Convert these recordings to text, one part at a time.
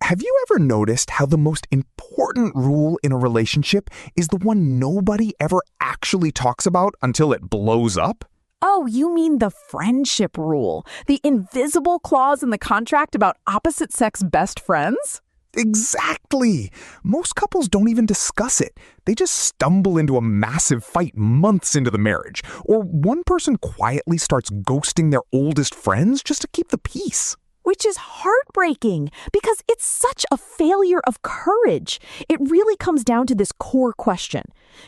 Have you ever noticed how the most important rule in a relationship is the one nobody ever actually talks about until it blows up? Oh, you mean the friendship rule, the invisible clause in the contract about opposite-sex best friends? Exactly. Most couples don't even discuss it. They just stumble into a massive fight months into the marriage, or one person quietly starts ghosting their oldest friends just to keep the peace. Which is heartbreaking because it's such a failure of courage. It really comes down to this core question.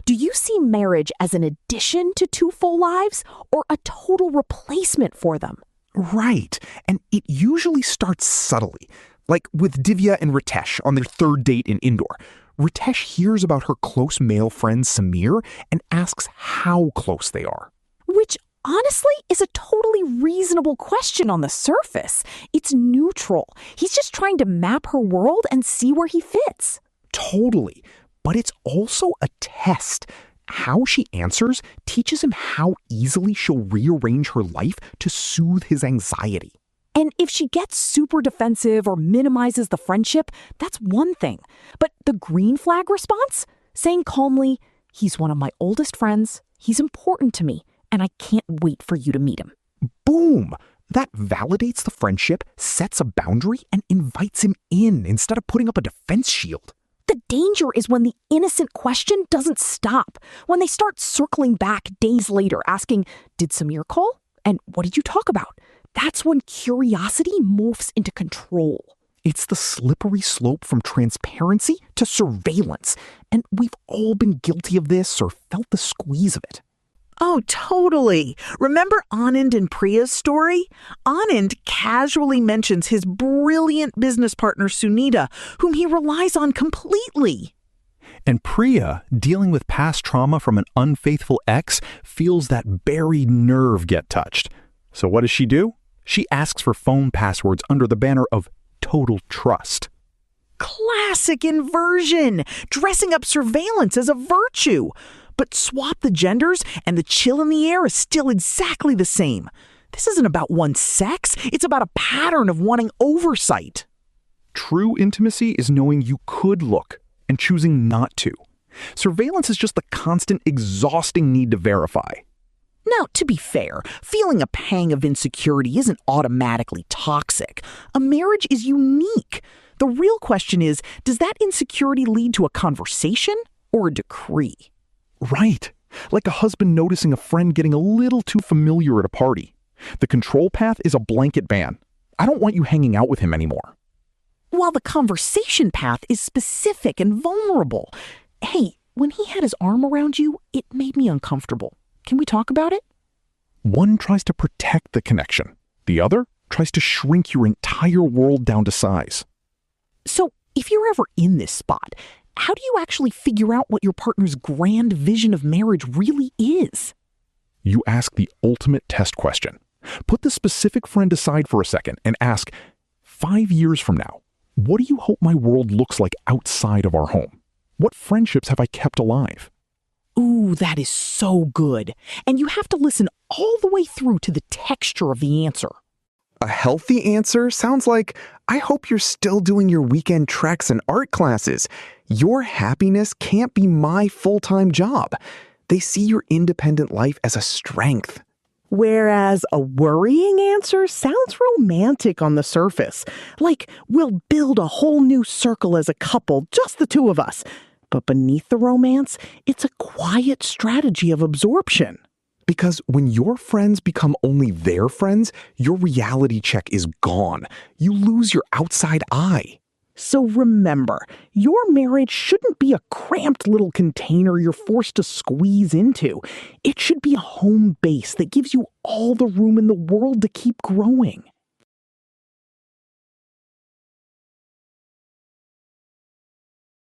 Do you see marriage as an addition to two full lives or a total replacement for them? Right. And it usually starts subtly. Like with Divya and Ritesh on their third date in Indore. Ritesh hears about her close male friend Samir and asks how close they are. Which honestly is a totally reasonable question on the surface. It's neutral. He's just trying to map her world and see where he fits. Totally. But it's also a test. How she answers teaches him how easily she'll rearrange her life to soothe his anxiety. And if she gets super defensive or minimizes the friendship, that's one thing. But the green flag response? Saying calmly, he's one of my oldest friends, he's important to me, and I can't wait for you to meet him. Boom! That validates the friendship, sets a boundary, and invites him in instead of putting up a defense shield. The danger is when the innocent question doesn't stop. When they start circling back days later asking, did Samir call? And what did you talk about? That's when curiosity morphs into control. It's the slippery slope from transparency to surveillance. And we've all been guilty of this or felt the squeeze of it. Oh, totally. Remember Anand and Priya's story? Anand casually mentions his brilliant business partner Sunita, whom he relies on completely. And Priya, dealing with past trauma from an unfaithful ex, feels that buried nerve get touched. So what does she do? She asks for phone passwords under the banner of total trust. Classic inversion, dressing up surveillance as a virtue. But swap the genders and the chill in the air is still exactly the same. This isn't about one's sex, it's about a pattern of wanting oversight. True intimacy is knowing you could look and choosing not to. Surveillance is just the constant, exhausting need to verify. Now, to be fair, feeling a pang of insecurity isn't automatically toxic. A marriage is unique. The real question is, does that insecurity lead to a conversation or a decree? Right. Like a husband noticing a friend getting a little too familiar at a party. The control path is a blanket ban. I don't want you hanging out with him anymore. While the conversation path is specific and vulnerable. Hey, when he had his arm around you, it made me uncomfortable. Can we talk about it? One tries to protect the connection. The other tries to shrink your entire world down to size. So, if you're ever in this spot, how do you actually figure out what your partner's grand vision of marriage really is? You ask the ultimate test question. Put the specific friend aside for a second and ask, 5 years from now, what do you hope my world looks like outside of our home? What friendships have I kept alive? Ooh, that is so good. And you have to listen all the way through to the texture of the answer. A healthy answer sounds like, I hope you're still doing your weekend treks and art classes. Your happiness can't be my full-time job. They see your independent life as a strength. Whereas a worrying answer sounds romantic on the surface. Like, we'll build a whole new circle as a couple, just the two of us. But beneath the romance, it's a quiet strategy of absorption. Because when your friends become only their friends, your reality check is gone. You lose your outside eye. So remember, your marriage shouldn't be a cramped little container you're forced to squeeze into. It should be a home base that gives you all the room in the world to keep growing.